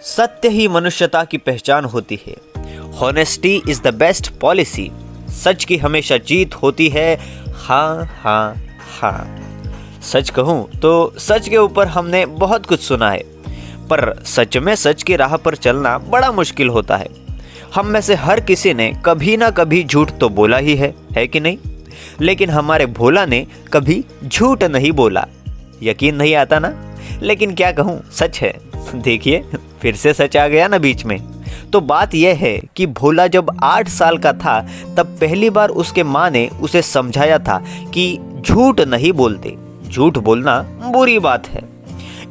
सत्य ही मनुष्यता की पहचान होती है। Honesty is the best policy. सच की हमेशा जीत होती है। हाँ हाँ हाँ। सच कहूँ तो सच के ऊपर हमने बहुत कुछ सुना है, पर सच में सच की राह पर चलना बड़ा मुश्किल होता है। हम में से हर किसी ने कभी ना कभी झूठ तो बोला ही है कि नहीं? लेकिन हमारे भोला ने कभी झूठ नहीं बोला। यकीन नहीं आता ना? लेकिन क्या कहूँ, सच है। देखिए, फिर से सच आ गया ना बीच में। तो बात यह है कि भोला जब 8 साल का था तब पहली बार उसके माँ ने उसे समझाया था कि झूठ नहीं बोलते, झूठ बोलना बुरी बात है,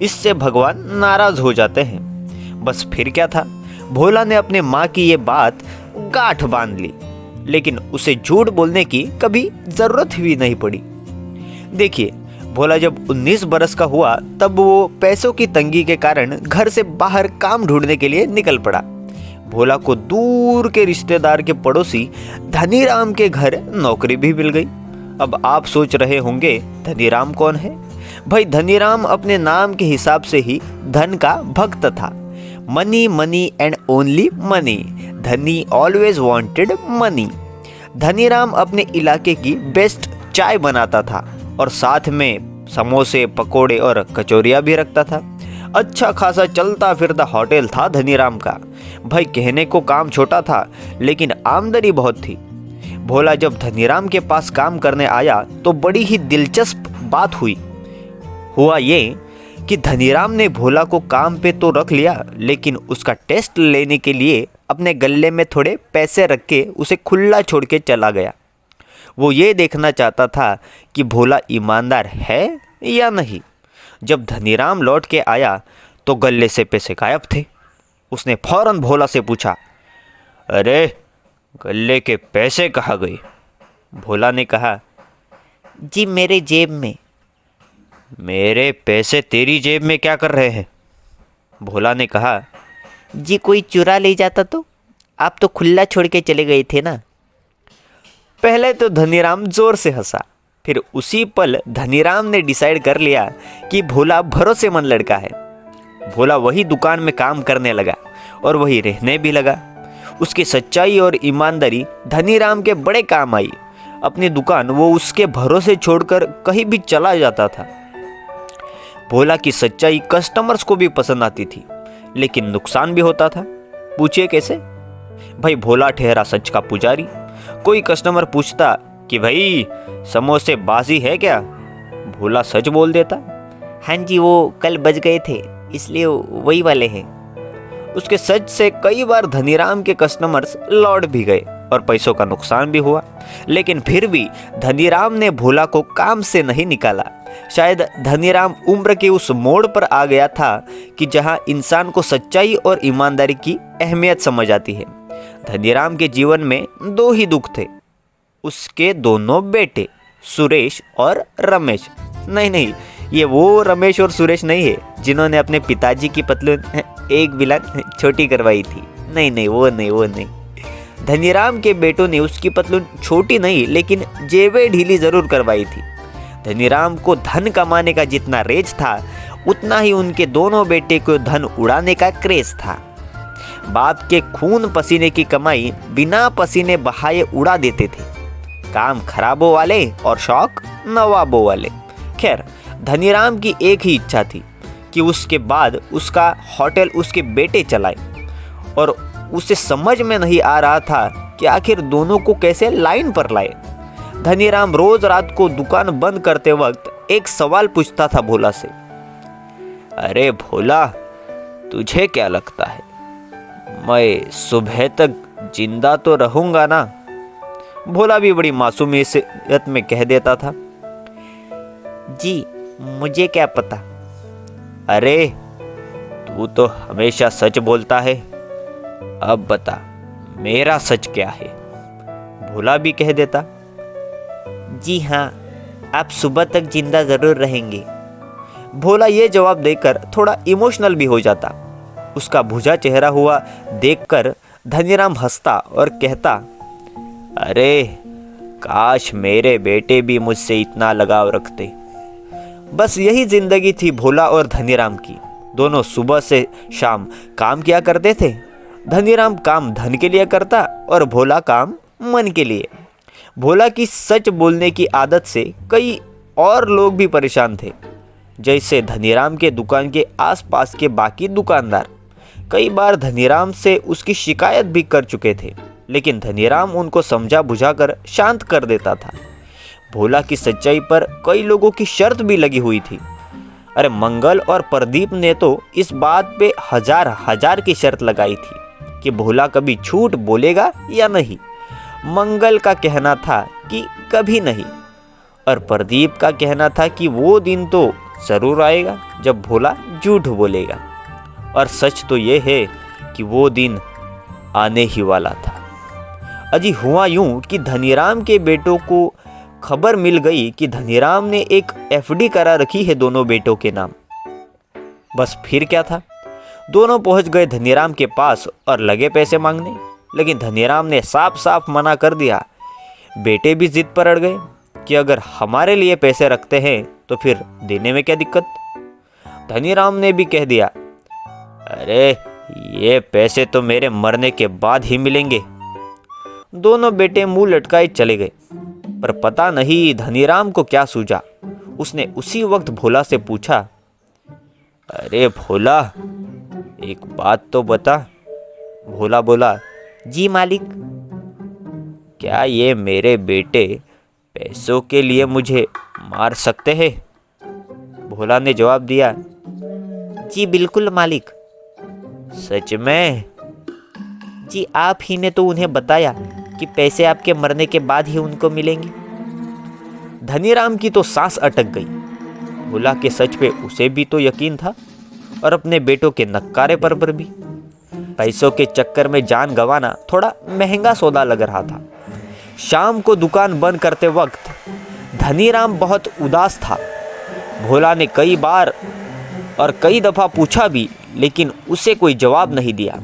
इससे भगवान नाराज हो जाते हैं। बस फिर क्या था, भोला ने अपने माँ की ये बात गांठ बांध ली, लेकिन उसे झूठ बोलने की कभी जरूरत भी नहीं पड़ी। देखिए, भोला जब 19 बरस का हुआ तब वो पैसों की तंगी के कारण घर से बाहर काम ढूंढने के लिए निकल पड़ा। भोला को दूर के रिश्तेदार के पड़ोसी धनीराम के घर नौकरी भी मिल गई। अब आप सोच रहे होंगे, धनीराम कौन है? भाई, धनीराम अपने नाम के हिसाब से ही धन का भक्त था। Money money and only money, धनी ऑलवेज वांटेड मनी। धनीराम अपने इलाके की बेस्ट चाय बनाता था और साथ में समोसे, पकोड़े और कचौरियाँ भी रखता था। अच्छा खासा चलता फिरता होटल था धनीराम का। भाई, कहने को काम छोटा था लेकिन आमदनी बहुत थी। भोला जब धनीराम के पास काम करने आया तो बड़ी ही दिलचस्प बात हुआ ये कि धनीराम ने भोला को काम पे तो रख लिया, लेकिन उसका टेस्ट लेने के लिए अपने गले में थोड़े पैसे रख के उसे खुला छोड़ के चला गया। वो ये देखना चाहता था कि भोला ईमानदार है या नहीं। जब धनीराम लौट के आया तो गले से पैसे गायब थे। उसने फौरन भोला से पूछा, अरे गले के पैसे कहाँ गए? भोला ने कहा, जी मेरे जेब में। मेरे पैसे तेरी जेब में क्या कर रहे हैं? भोला ने कहा, जी कोई चुरा ले जाता तो? आप तो खुला छोड़ के चले गए थे ना। पहले तो धनीराम जोर से हंसा, फिर उसी पल धनीराम ने डिसाइड कर लिया कि भोला भरोसेमंद लड़का है। भोला वही दुकान में काम करने लगा और वही रहने भी लगा। उसकी सच्चाई और ईमानदारी धनीराम के बड़े काम आई। अपनी दुकान वो उसके भरोसे छोड़कर कहीं भी चला जाता था। भोला की सच्चाई कस्टमर्स को भी पसंद आती थी, लेकिन नुकसान भी होता था। पूछिए कैसे? भाई, भोला ठहरा सच का पुजारी। कोई कस्टमर पूछता कि भाई समोसे बासी है क्या? भोला सच बोल देता, हाँ जी वो कल बच गए थे इसलिए वही वाले हैं। उसके सच से कई बार धनीराम के कस्टमर्स लौट भी गए और पैसों का नुकसान भी हुआ, लेकिन फिर भी धनीराम ने भोला को काम से नहीं निकाला। शायद धनीराम उम्र के उस मोड़ पर आ गया था कि जहां इंसान को सच्चाई और ईमानदारी की अहमियत समझ आती है। धनीराम के जीवन में 2 ही दुख थे, उसके दोनों बेटे सुरेश और रमेश। नहीं, ये वो रमेश और सुरेश नहीं है जिन्होंने अपने पिताजी की पतलून एक बिलान छोटी करवाई थी। नहीं, वो नहीं। धनीराम के बेटों ने उसकी पतलून छोटी नहीं लेकिन जेबें ढीली जरूर करवाई थी। धनीराम को धन कमाने का जितना रेज था, उतना ही उनके दोनों बेटे को धन उड़ाने का क्रेज था। बाप के खून पसीने की कमाई बिना पसीने बहाए उड़ा देते थे। काम खराबों वाले और शौक नवाबों वाले। खैर, धनीराम की एक ही इच्छा थी कि उसके बाद उसका होटल उसके बेटे चलाए, और उसे समझ में नहीं आ रहा था कि आखिर दोनों को कैसे लाइन पर लाए। धनीराम रोज रात को दुकान बंद करते वक्त एक सवाल पूछता था भोला से, अरे भोला, तुझे क्या लगता है मैं सुबह तक जिंदा तो रहूंगा ना? भोला भी बड़ी मासूमियत में कह देता था, जी मुझे क्या पता। अरे तू तो हमेशा सच बोलता है, अब बता मेरा सच क्या है? भोला भी कह देता, जी हाँ, आप सुबह तक जिंदा जरूर रहेंगे। भोला ये जवाब देकर थोड़ा इमोशनल भी हो जाता। उसका भुजा चेहरा हुआ देखकर धनीराम हंसता और कहता, अरे काश मेरे बेटे भी मुझसे इतना लगाव रखते। बस यही जिंदगी थी भोला और धनीराम की। दोनों सुबह से शाम काम किया करते थे। धनीराम काम धन के लिए करता और भोला काम मन के लिए। भोला की सच बोलने की आदत से कई और लोग भी परेशान थे, जैसे धनीराम के दुकान के आसपास के बाकी दुकानदार। कई बार धनीराम से उसकी शिकायत भी कर चुके थे, लेकिन धनीराम उनको समझा बुझाकर शांत कर देता था। भोला की सच्चाई पर कई लोगों की शर्त भी लगी हुई थी। अरे मंगल और प्रदीप ने तो इस बात पे हजार की शर्त लगाई थी कि भोला कभी झूठ बोलेगा या नहीं। मंगल का कहना था कि कभी नहीं, और प्रदीप का कहना था कि वो दिन तो जरूर आएगा जब भोला झूठ बोलेगा। और सच तो ये है कि वो दिन आने ही वाला था। अजी हुआ यूं कि धनीराम के बेटों को खबर मिल गई कि धनीराम ने एक एफडी करा रखी है दोनों बेटों के नाम। बस फिर क्या था, दोनों पहुंच गए धनीराम के पास और लगे पैसे मांगने, लेकिन धनीराम ने साफ साफ मना कर दिया। बेटे भी जिद पर अड़ गए कि अगर हमारे लिए पैसे रखते हैं तो फिर देने में क्या दिक्कत। धनीराम ने भी कह दिया, अरे ये पैसे तो मेरे मरने के बाद ही मिलेंगे। दोनों बेटे मुंह लटकाए चले गए, पर पता नहीं धनीराम को क्या सूझा। उसने उसी वक्त भोला से पूछा, अरे भोला एक बात तो बता। भोला बोला, जी मालिक। क्या ये मेरे बेटे पैसों के लिए मुझे मार सकते हैं? भोला ने जवाब दिया, जी बिल्कुल मालिक। सच में? जी आप ही ने तो उन्हें बताया कि पैसे आपके मरने के बाद ही उनको मिलेंगे। धनीराम की तो सांस अटक गई। भोला के सच पे उसे भी तो यकीन था और अपने बेटों के नक्कारे पर भी। पैसों के चक्कर में जान गंवाना थोड़ा महंगा सौदा लग रहा था। शाम को दुकान बंद करते वक्त धनीराम बहुत उदास था। भोला ने कई बार और कई दफ़ा पूछा भी, लेकिन उसे कोई जवाब नहीं दिया।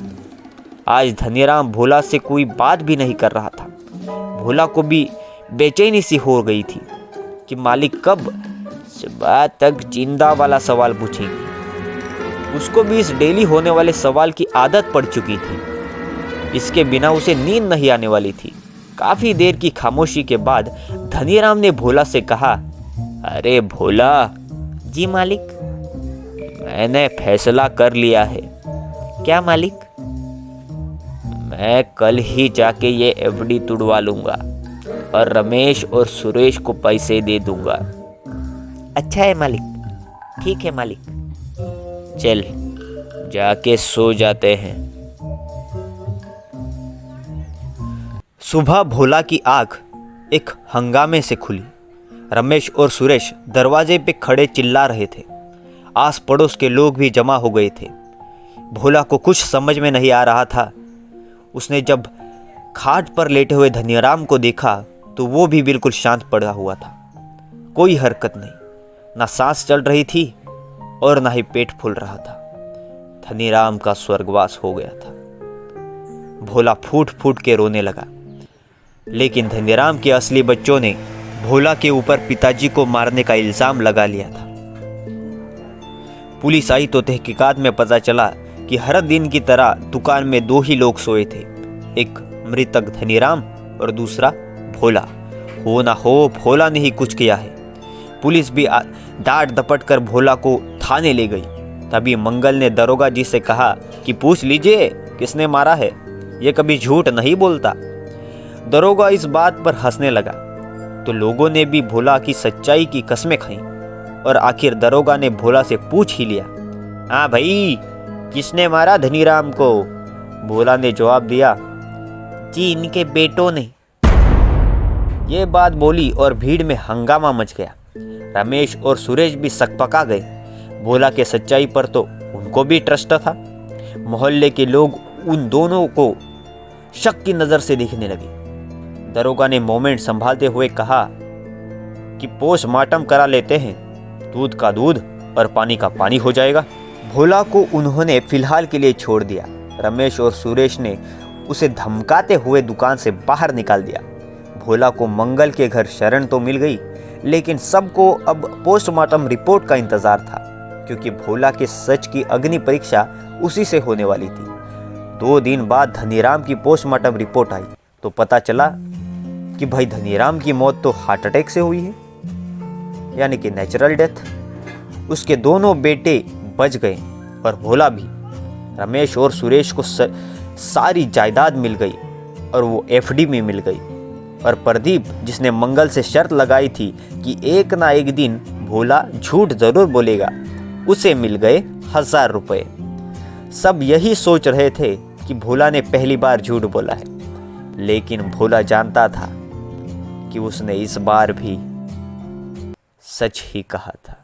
आज धनीराम भोला से कोई बात भी नहीं कर रहा था। भोला को भी बेचैनी सी हो गई थी कि मालिक कब सुबह तक जिंदा वाला सवाल पूछेंगे। उसको भी इस डेली होने वाले सवाल की आदत पड़ चुकी थी। इसके बिना उसे नींद नहीं आने वाली थी। काफी देर की खामोशी के बाद धनीराम ने भोला से कहा, अरे भोला। जी मालिक। मैंने फैसला कर लिया है। क्या मालिक? मैं कल ही जाके ये एफडी तुड़वा लूंगा और रमेश और सुरेश को पैसे दे दूंगा। अच्छा है मालिक। ठीक है मालिक। चल जाके सो जाते हैं। सुबह भोला की आंख एक हंगामे से खुली। रमेश और सुरेश दरवाजे पे खड़े चिल्ला रहे थे। आस पड़ोस के लोग भी जमा हो गए थे। भोला को कुछ समझ में नहीं आ रहा था। उसने जब खाट पर लेटे हुए धनीराम को देखा तो वो भी बिल्कुल शांत पड़ा हुआ था। कोई हरकत नहीं, ना सांस चल रही थी और ना ही पेट फूल रहा था। धनीराम का स्वर्गवास हो गया था। भोला फूट फूट के रोने लगा। लेकिन धनीराम के असली बच्चों ने भोला के ऊपर पिताजी को मारने का इल्जाम लगा लिया था। पुलिस आई तो तहकीकात में पता चला कि हर दिन की तरह दुकान में दो ही लोग सोए थे, एक मृतक धनीराम और दूसरा भोला। हो ना हो भोला ने ही कुछ किया है। पुलिस भी डांट दपट कर भोला को थाने ले गई। तभी मंगल ने दरोगा जी से कहा कि पूछ लीजिए किसने मारा है, ये कभी झूठ नहीं बोलता। दरोगा इस बात पर हंसने लगा तो लोगों ने भी भोला की सच्चाई की कस्में खाई और आखिर दरोगा ने भोला से पूछ ही लिया, हाँ भाई किसने मारा धनीराम को? भोला ने जवाब दिया, जी इनके बेटों ने। ये बात बोली और भीड़ में हंगामा मच गया। रमेश और सुरेश भी सकपका गए। भोला के सच्चाई पर तो उनको भी ट्रस्ट था। मोहल्ले के लोग उन दोनों को शक की नज़र से देखने लगे। दरोगा ने मोमेंट संभालते हुए कहा कि पोस्टमार्टम करा लेते हैं, दूध का दूध और पानी का पानी हो जाएगा। भोला को उन्होंने फिलहाल के लिए छोड़ दिया। रमेश और सुरेश ने उसे धमकाते हुए दुकान से बाहर निकाल दिया। भोला को मंगल के घर शरण तो मिल गई, लेकिन सबको अब पोस्टमार्टम रिपोर्ट का इंतजार था। क्योंकि भोला के सच की अग्नि परीक्षा उसी से होने वाली थी। 2 दिन बाद धनीराम की पोस्टमार्टम रिपोर्ट आई तो पता चला कि भाई धनीराम की मौत तो हार्ट अटैक से हुई है, यानी कि नेचुरल डेथ। उसके दोनों बेटे बच गए और भोला भी। रमेश और सुरेश को सारी जायदाद मिल गई और वो एफडी में मिल गई। और प्रदीप, जिसने मंगल से शर्त लगाई थी कि एक ना एक दिन भोला झूठ जरूर बोलेगा, उसे मिल गए 1000 रुपए। सब यही सोच रहे थे कि भोला ने पहली बार झूठ बोला है, लेकिन भोला जानता था कि उसने इस बार भी सच ही कहा था।